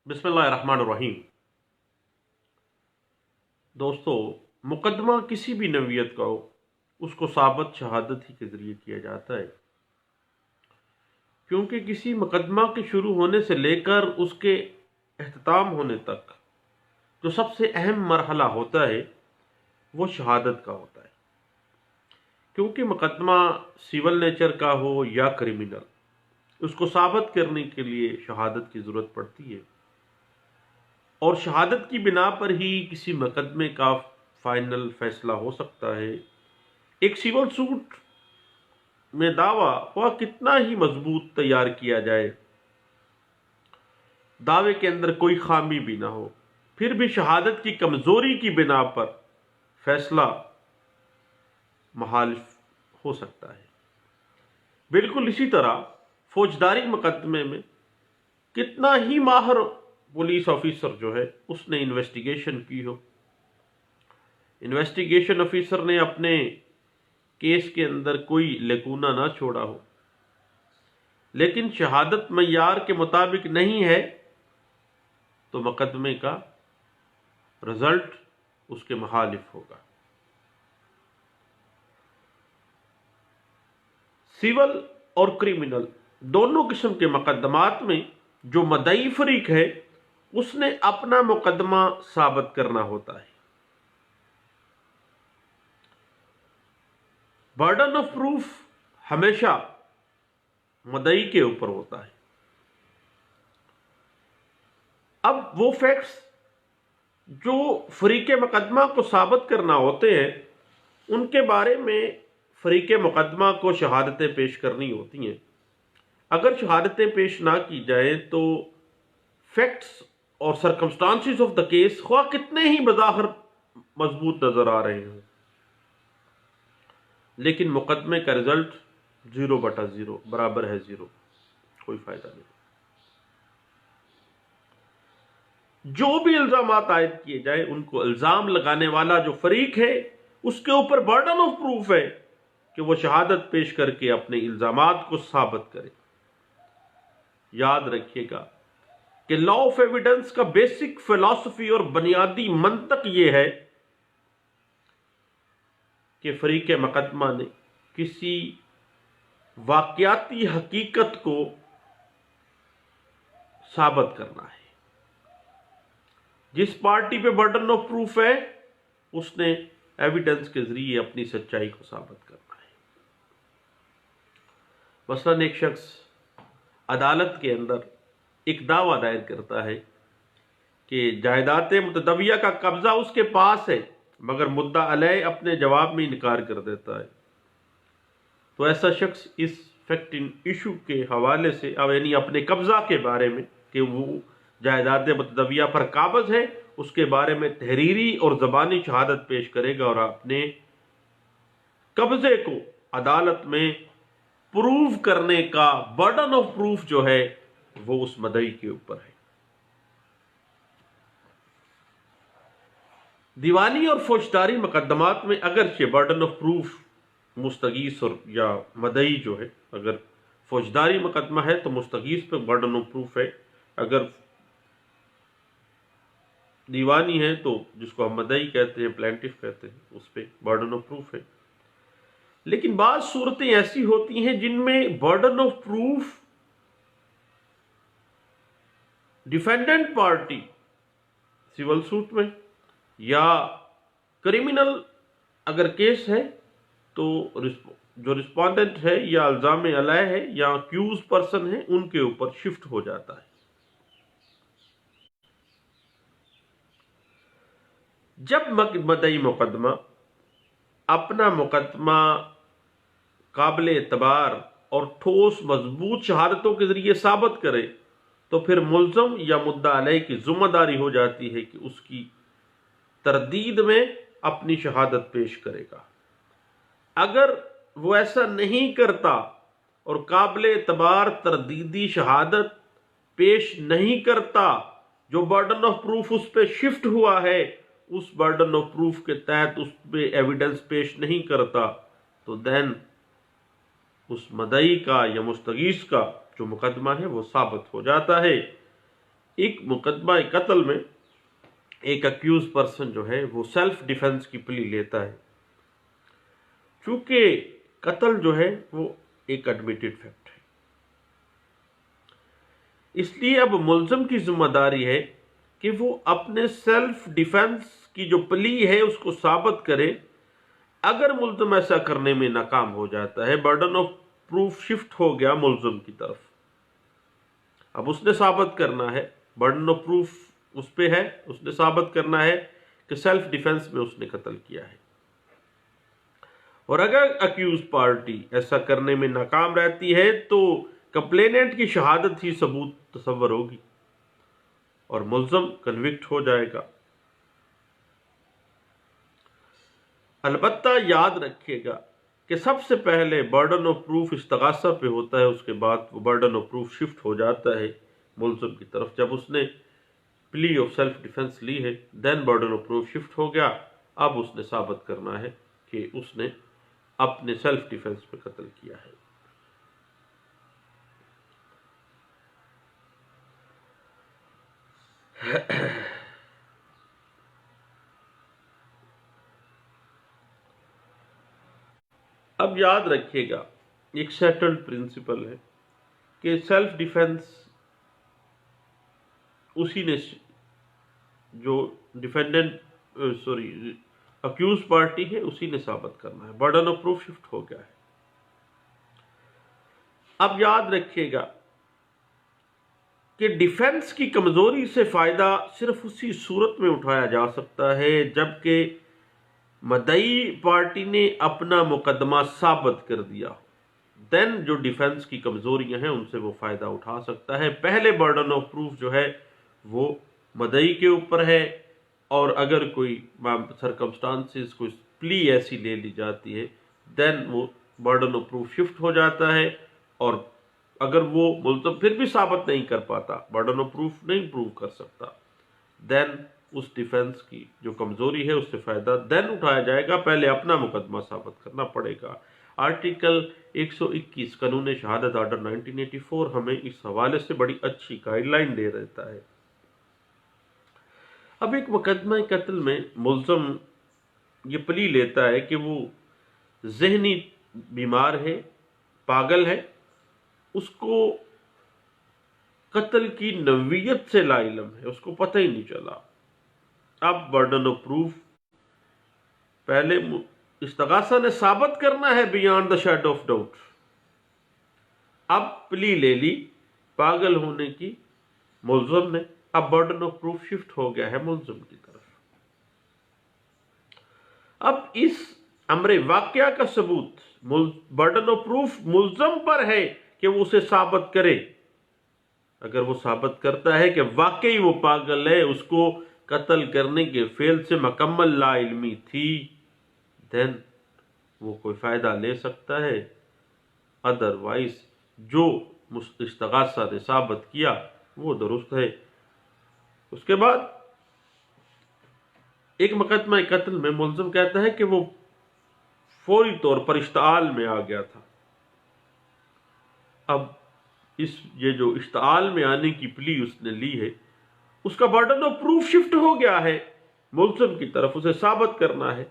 بسم اللہ الرحمن الرحیم۔ دوستو، مقدمہ کسی بھی نوعیت کا ہو، اس کو ثابت شہادت ہی کے ذریعے کیا جاتا ہے، کیونکہ کسی مقدمہ کے شروع ہونے سے لے کر اس کے اختتام ہونے تک جو سب سے اہم مرحلہ ہوتا ہے وہ شہادت کا ہوتا ہے۔ کیونکہ مقدمہ سول نیچر کا ہو یا کریمنل، اس کو ثابت کرنے کے لیے شہادت کی ضرورت پڑتی ہے، اور شہادت کی بنا پر ہی کسی مقدمے کا فائنل فیصلہ ہو سکتا ہے۔ ایک سول سوٹ میں دعویٰ خواہ کتنا ہی مضبوط تیار کیا جائے، دعوے کے اندر کوئی خامی بھی نہ ہو، پھر بھی شہادت کی کمزوری کی بنا پر فیصلہ مخالف ہو سکتا ہے۔ بالکل اسی طرح فوجداری مقدمے میں کتنا ہی ماہر پولیس آفیسر جو ہے اس نے انویسٹیگیشن کی ہو، انویسٹیگیشن آفیسر نے اپنے کیس کے اندر کوئی لیکونہ نہ چھوڑا ہو، لیکن شہادت معیار کے مطابق نہیں ہے، تو مقدمے کا رزلٹ اس کے مخالف ہوگا۔ سول اور کریمنل دونوں قسم کے مقدمات میں جو مدعی فریق ہے اس نے اپنا مقدمہ ثابت کرنا ہوتا ہے۔ برڈن آف پروف ہمیشہ مدعی کے اوپر ہوتا ہے۔ اب وہ فیکٹس جو فریق مقدمہ کو ثابت کرنا ہوتے ہیں ان کے بارے میں فریق مقدمہ کو شہادتیں پیش کرنی ہوتی ہیں۔ اگر شہادتیں پیش نہ کی جائیں تو فیکٹس اور سرکمسٹانسز آف دا کیس خواہ کتنے ہی بظاہر مضبوط نظر آ رہے ہیں، لیکن مقدمے کا رزلٹ 0/0 برابر ہے 0، کوئی فائدہ نہیں۔ جو بھی الزامات عائد کیے جائیں ان کو الزام لگانے والا جو فریق ہے اس کے اوپر برڈن آف پروف ہے کہ وہ شہادت پیش کر کے اپنے الزامات کو ثابت کرے۔ یاد رکھیے گا کہ لا آف ایویڈنس کا بیسک فلسفی اور بنیادی منطق یہ ہے کہ فریق مقدمہ نے کسی واقعاتی حقیقت کو ثابت کرنا ہے۔ جس پارٹی پہ برڈن آف پروف ہے اس نے ایویڈنس کے ذریعے اپنی سچائی کو ثابت کرنا ہے۔ مثلاً ایک شخص عدالت کے اندر ایک دعویٰ دائر کرتا ہے کہ جائیداد متداویہ کا قبضہ اس کے پاس ہے، مگر مدعا علیہ اپنے جواب میں انکار کر دیتا ہے، تو ایسا شخص اس فیکٹ ایشو کے حوالے سے یعنی اپنے قبضہ کے بارے میں کہ وہ جائیداد متداویہ پر قابض ہے اس کے بارے میں تحریری اور زبانی شہادت پیش کرے گا، اور اپنے قبضے کو عدالت میں پروف کرنے کا برڈن آف پروف جو ہے وہ اس مدعی کے اوپر ہے۔ دیوانی اور فوجداری مقدمات میں اگرچہ برڈن آف پروف مستغیث اور یا مدعی جو ہے، اگر فوجداری مقدمہ ہے تو مستغیث پہ برڈن آف پروف ہے، اگر دیوانی ہے تو جس کو ہم مدعی کہتے ہیں، پلینٹف کہتے ہیں، اس پہ برڈن آف پروف ہے۔ لیکن بعض صورتیں ایسی ہوتی ہیں جن میں burden of proof defendant party civil suit میں یا کریمنل اگر کیس ہے تو جو رسپونڈنٹ ہے یا الزام علیہ ہے یا اکیوز پرسن ہے ان کے اوپر شفٹ ہو جاتا ہے۔ جب مدعی مقدمہ اپنا مقدمہ قابل اعتبار اور ٹھوس مضبوط شہادتوں کے ذریعے ثابت کرے تو پھر ملزم یا مدعا علیہ کی ذمہ داری ہو جاتی ہے کہ اس کی تردید میں اپنی شہادت پیش کرے گا۔ اگر وہ ایسا نہیں کرتا اور قابل اعتبار تردیدی شہادت پیش نہیں کرتا، جو برڈن آف پروف اس پہ شفٹ ہوا ہے اس برڈن آف پروف کے تحت اس پہ ایویڈنس پیش نہیں کرتا، تو دین اس مدعی کا یا مستغیث کا جو مقدمہ ہے وہ ثابت ہو جاتا ہے۔ ایک مقدمہ قتل میں ایک اکیوز پرسن جو ہے وہ سیلف ڈیفنس کی پلی لیتا ہے، چونکہ قتل جو ہے وہ ایک ایڈمیٹڈ فیکٹ ہے، اس لیے اب ملزم کی ذمہ داری ہے کہ وہ اپنے سیلف ڈیفنس کی جو پلی ہے اس کو ثابت کرے۔ اگر ملزم ایسا کرنے میں ناکام ہو جاتا ہے، برڈن آف پروف شفٹ ہو گیا ملزم کی طرف، اب اس نے ثابت کرنا ہے، برڈن آف پروف اس پہ ہے، اس نے ثابت کرنا ہے کہ سیلف ڈیفنس میں اس نے قتل کیا ہے۔ اور اگر اکیوز پارٹی ایسا کرنے میں ناکام رہتی ہے تو کمپلیننٹ کی شہادت ہی ثبوت تصور ہوگی اور ملزم کنوکٹ ہو جائے گا۔ البتہ یاد رکھیے گا کہ سب سے پہلے برڈن آف پروف استغاثہ پہ ہوتا ہے، اس کے بعد وہ برڈن آف پروف شفٹ ہو جاتا ہے ملزم کی طرف۔ جب اس نے پلی آف سیلف ڈیفنس لی ہے، دین برڈن آف پروف شفٹ ہو گیا، اب اس نے ثابت کرنا ہے کہ اس نے اپنے سیلف ڈیفنس پہ قتل کیا ہے۔ اب یاد رکھیے گا ایک سیٹلڈ پرنسپل ہے کہ سیلف ڈیفنس اسی نے جو ڈیفینڈنٹ اکیوز پارٹی ہے اسی نے ثابت کرنا ہے، برڈن آف پروف شفٹ ہو گیا ہے۔ اب یاد رکھیے گا کہ ڈیفنس کی کمزوری سے فائدہ صرف اسی صورت میں اٹھایا جا سکتا ہے جبکہ مدعی پارٹی نے اپنا مقدمہ ثابت کر دیا ہو، دین جو ڈیفنس کی کمزوریاں ہیں ان سے وہ فائدہ اٹھا سکتا ہے۔ پہلے برڈن آف پروف جو ہے وہ مدعی کے اوپر ہے، اور اگر کوئی سرکمسٹانسز کوئی پلی ایسی لے لی جاتی ہے دین وہ برڈن آف پروف شفٹ ہو جاتا ہے، اور اگر وہ ملزم پھر بھی ثابت نہیں کر پاتا، برڈن آف پروف نہیں پروو کر سکتا، دین اس ڈیفنس کی جو کمزوری ہے اس سے فائدہ دین اٹھایا جائے گا، پہلے اپنا مقدمہ ثابت کرنا پڑے گا۔ آرٹیکل 121 قانون شہادت آرڈر 1984 ہمیں اس حوالے سے بڑی اچھی گائیڈ لائن دے دیتا ہے۔ اب ایک مقدمہ قتل میں ملزم یہ پلی لیتا ہے کہ وہ ذہنی بیمار ہے، پاگل ہے، اس کو قتل کی نوعیت سے لا علم ہے، اس کو پتہ ہی نہیں چلا۔ اب برڈن آف پروف پہلے استغاثہ نے ثابت کرنا ہے beyond the shadow of doubt, اب پلی لے لی پاگل ہونے کی ملزم نے، اب برڈن آف پروف شفٹ ہو گیا ہے ملزم کی طرف۔ اب اس امر واقعہ کا ثبوت برڈن آف پروف ملزم پر ہے کہ وہ اسے ثابت کرے۔ اگر وہ ثابت کرتا ہے کہ واقعی وہ پاگل ہے، اس کو قتل کرنے کے فعل سے مکمل لا علمی تھی، دین وہ کوئی فائدہ لے سکتا ہے، ادروائز جو استغاثہ نے ثابت کیا وہ درست ہے۔ اس کے بعد ایک مقدمہ قتل میں ملزم کہتا ہے کہ وہ فوری طور پر اشتعال میں آ گیا تھا۔ اب یہ جو اشتعال میں آنے کی پلی اس نے لی ہے، اس کا برڈن آف پروف شفٹ ہو گیا ہے ملزم کی طرف، اسے ثابت کرنا ہے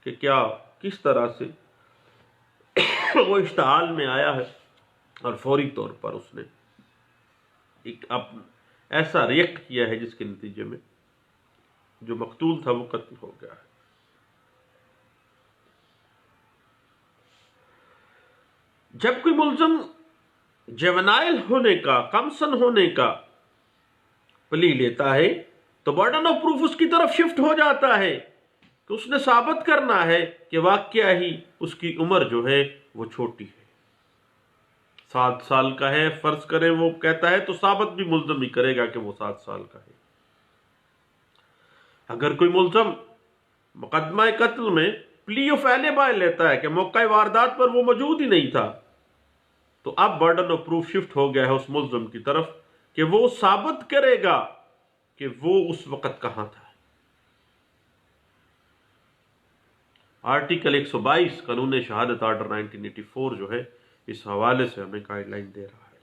کہ کیا کس طرح سے وہ اشتعال میں آیا ہے، اور فوری طور پر اس نے ایک ایسا ریئیکٹ کیا ہے جس کے نتیجے میں جو مقتول تھا وہ قتل ہو گیا ہے۔ جب کوئی ملزم جیونائل ہونے کا، کمسن ہونے کا پلی لیتا ہے تو برڈن آف پروف اس کی طرف شفٹ ہو جاتا ہے کہ اس نے ثابت کرنا ہے کہ واقعہ ہی اس کی عمر جو ہے وہ چھوٹی ہے، 7 سال کا ہے فرض کریں وہ کہتا ہے تو ثابت بھی ملزم ہی کرے گا کہ وہ 7 سال کا ہے۔ اگر کوئی ملزم مقدمہ قتل میں پلی آف ایلیبائی لیتا ہے کہ موقع واردات پر وہ موجود ہی نہیں تھا، تو اب برڈن آف پروف شفٹ ہو گیا ہے اس ملزم کی طرف کہ وہ ثابت کرے گا کہ وہ اس وقت کہاں تھا۔ آرٹیکل 122 قانون شہادت آرڈر 1984 جو ہے اس حوالے سے ہمیں گائیڈ لائن دے رہا ہے۔